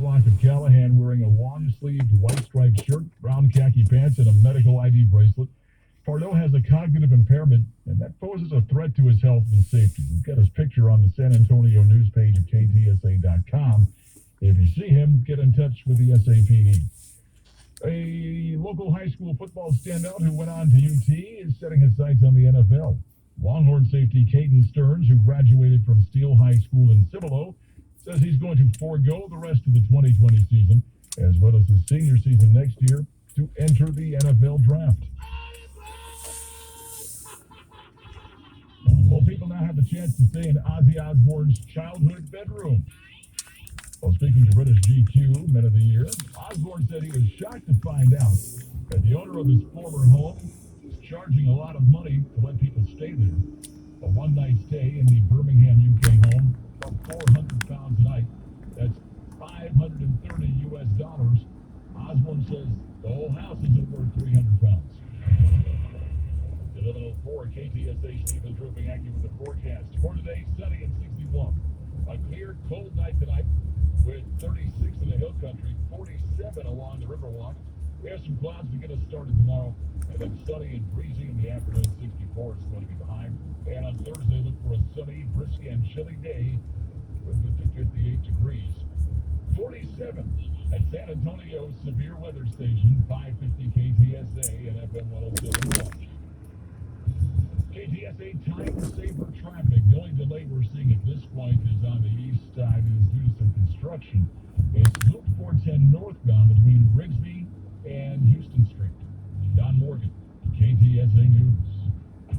block of Callahan wearing a long-sleeved white striped shirt, brown khaki pants, and a medical ID bracelet. Pardo has a cognitive impairment, and that poses a threat to his health and safety. We've got his picture on the San Antonio news page of KTSA.com. If you see him, get in touch with the SAPD. A local high school football standout who went on to UT is setting his sights on the NFL. Longhorn safety Caden Stearns, who graduated from Steele High School in Cibolo, says he's going to forego the rest of the 2020 season, as well as his senior season next year, to enter the NFL draft. Well, people now have the chance to stay in Ozzy Osbourne's childhood bedroom. Well, speaking to British GQ, Men of the Year, Osbourne said he was shocked to find out that the owner of his former home is charging a lot of money to let people stay there. A one-night stay in the Birmingham, UK home for £400 a night. That's $530 US. Osbourne says the whole house isn't worth £300. 11:04 KTSA Stephen Drooping acting with the forecast. For today, sunny and 61. A clear, cold night tonight with 36 in the hill country, 47 along the Riverwalk. We have some clouds to get us started tomorrow, and then sunny and breezy in the afternoon. 64 is going to be the high. And on Thursday, look for a sunny, brisk, and chilly day with 58 degrees. 47 at San Antonio Severe Weather Station, 550 KTSA and FM 107.1. KTSA time saver traffic. The only delay we're seeing at this point is on the east side. It is due to some construction. It's Loop 410 northbound between Rigsby and Houston Street. Don Morgan, KTSA News.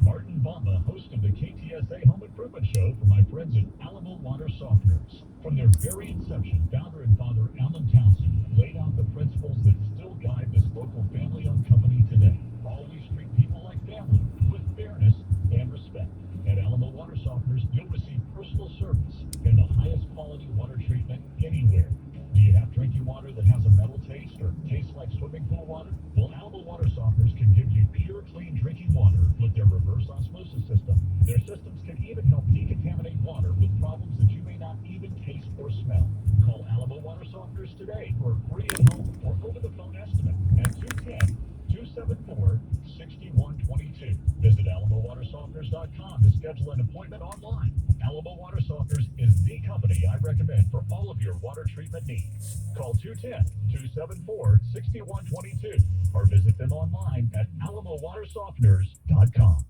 Martin Bamba, host of the KTSA Home Improvement Show for my friends at Alamo Water Softeners. From their very inception, founder and father Alan Townsend laid out the principles that still guide this local family-owned company today. Always treat people like family with fairness and respect. At Alamo Water Softeners, you'll receive personal service and the highest quality water treatment anywhere. Do you have drinking water that has a metal taste or tastes like swimming pool water? Well, Alamo Water Softeners can give you pure, clean drinking water with their reverse osmosis system. Their systems can even help decontaminate water with problems that you may not even taste or smell. Call Alamo Water Softeners today for a free in-home or over-the-phone estimate at 210-274-6122. Visit AlamoWaterSofteners.com to schedule an appointment online. Alamo Water Softeners is the company I recommend for all of your water treatment needs. Call 210-274-6122 or visit them online at AlamoWaterSofteners.com.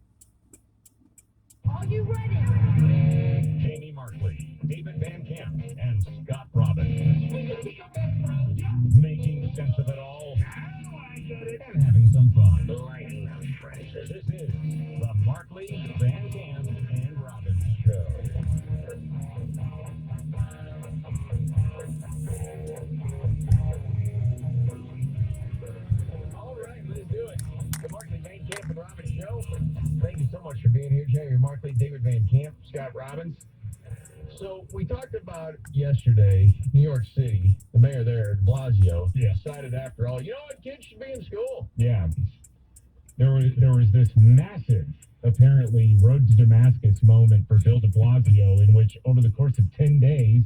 Are you ready? Jamie Markley, David Van Camp, and Scott Robbins. Making sense of it all. How do I get it? And having some fun. Lighting those phrases. This is the Markley, Van Camp, and Robbins Show. All right, let's do it. The Markley, Van Camp, and Robbins Show. Thank you so much for being here, Jamie Markley, David Van Camp, Scott Robbins. So we talked about yesterday, New York City, the mayor there, de Blasio, decided after all, you know what, kids should be in school. Yeah. There was this massive, apparently, road to Damascus moment for Bill de Blasio in which over the course of 10 days,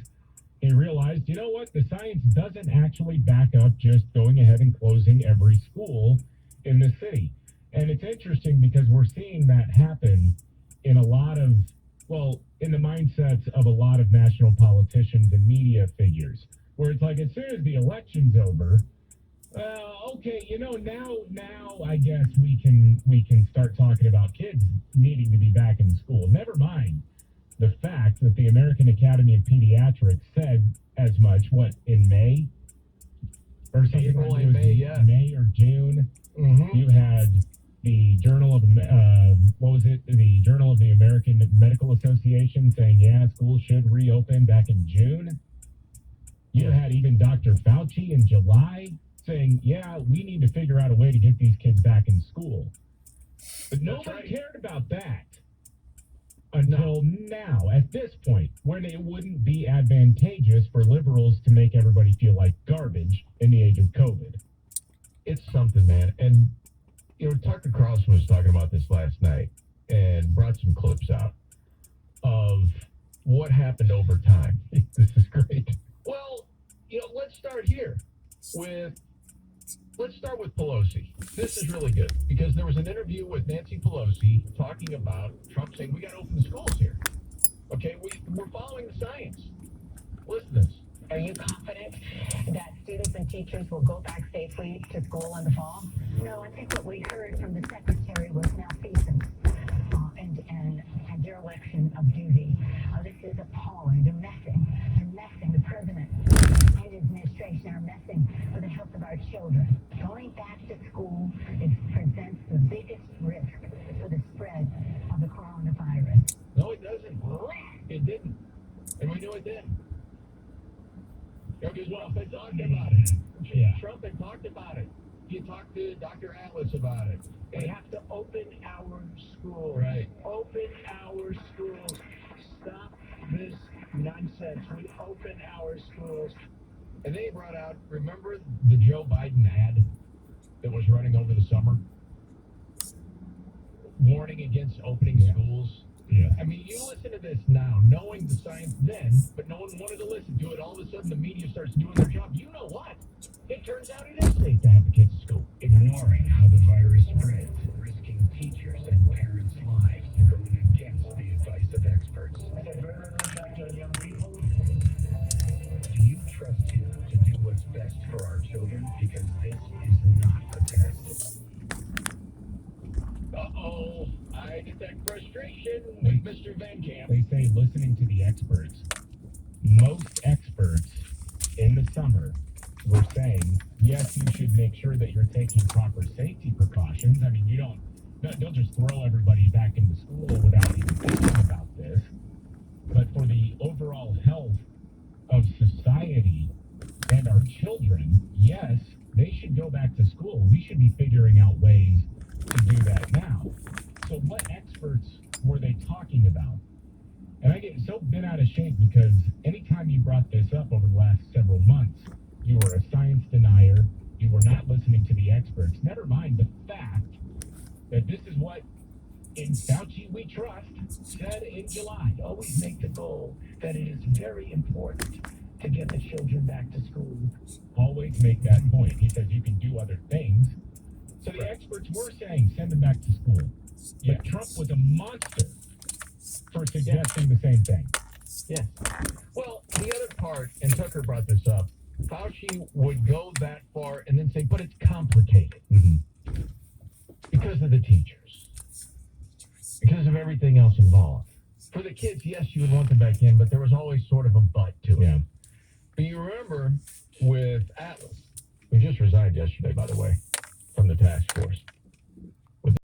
he realized, you know what, the science doesn't actually back up just going ahead and closing every school in the city. And it's interesting because we're seeing that happen in a lot of, well, in the mindsets of a lot of national politicians and media figures, where it's like, as soon as the election's over, okay, you know, now I guess we can start talking about kids needing to be back in school. Never mind the fact that the American Academy of Pediatrics said as much, in May? Or something April like and May, yeah. May or June. Mm-hmm. You had the Journal of, the Journal of the American Medical Association saying, yeah, schools should reopen back in June. You had even Dr. Fauci in July saying, yeah, we need to figure out a way to get these kids back in school. But nobody cared about that until now, at this point, when it wouldn't be advantageous for liberals to make everybody feel like garbage in the age of COVID. It's something, man. And, you know, Tucker Carlson was talking about this last night and brought some clips out of what happened over time. This is great. Well, you know, let's start start here let's start with Pelosi. This is really good because there was an interview with Nancy Pelosi talking about Trump saying we got to open the schools here. Okay, we're following the science. Listen to this. Are you confident that students and teachers will go back safely to school in the fall? No, I think what we heard from the secretary was malfeasance and dereliction of duty. This is appalling. They're messing. The president and his administration are messing with the health of our children. Going back to school presents the biggest risk for the spread of the coronavirus. No, it doesn't. It didn't. And we knew it didn't. Because well, they talked about it. Yeah. Trump had talked about it. He talked to Dr. Atlas about it. We have to open our schools. Right. Open our schools. Stop this nonsense. We open our schools. And they brought out, remember the Joe Biden ad that was running over the summer? Warning against opening schools. Yeah. I mean, you listen to this now, knowing the science then, but no one wanted to listen to it. All of a sudden, the media starts doing their job. You know what? It turns out it is safe to have the kids at school. Ignoring how the virus spreads, risking teachers and parents' lives, going against the advice of experts. Do you trust him to do what's best for our children? Because this is not a test. Uh-oh, I detect frustration with Mr. Van Camp. They say listening to the experts. Most experts in the summer were saying, yes, you should make sure that you're taking proper safety precautions. I mean, don't just throw everybody back into school without even thinking about this. But for the overall health of society and our children, yes, they should go back to school. We should be figuring out ways to do that now. So what experts were they talking about? And I get so bent out of shape because anytime you brought this up over the last several months, you were a science denier, you were not listening to the experts. Never mind the fact that this is what in Fauci we trust said in July. Always make the goal that it is very important to get the children back to school. Always make that point. He says you can do other things. So the experts were saying send them back to school. But Trump was a monster for suggesting the same thing. Yes. Well, the other part, and Tucker brought this up, Fauci would go that far and then say, but it's complicated. Mm-hmm. Because of the teachers. Because of everything else involved. For the kids, yes, you would want them back in, but there was always sort of a but to it. Yeah. But you remember with Atlas, who just resigned yesterday, by the way, from the task force.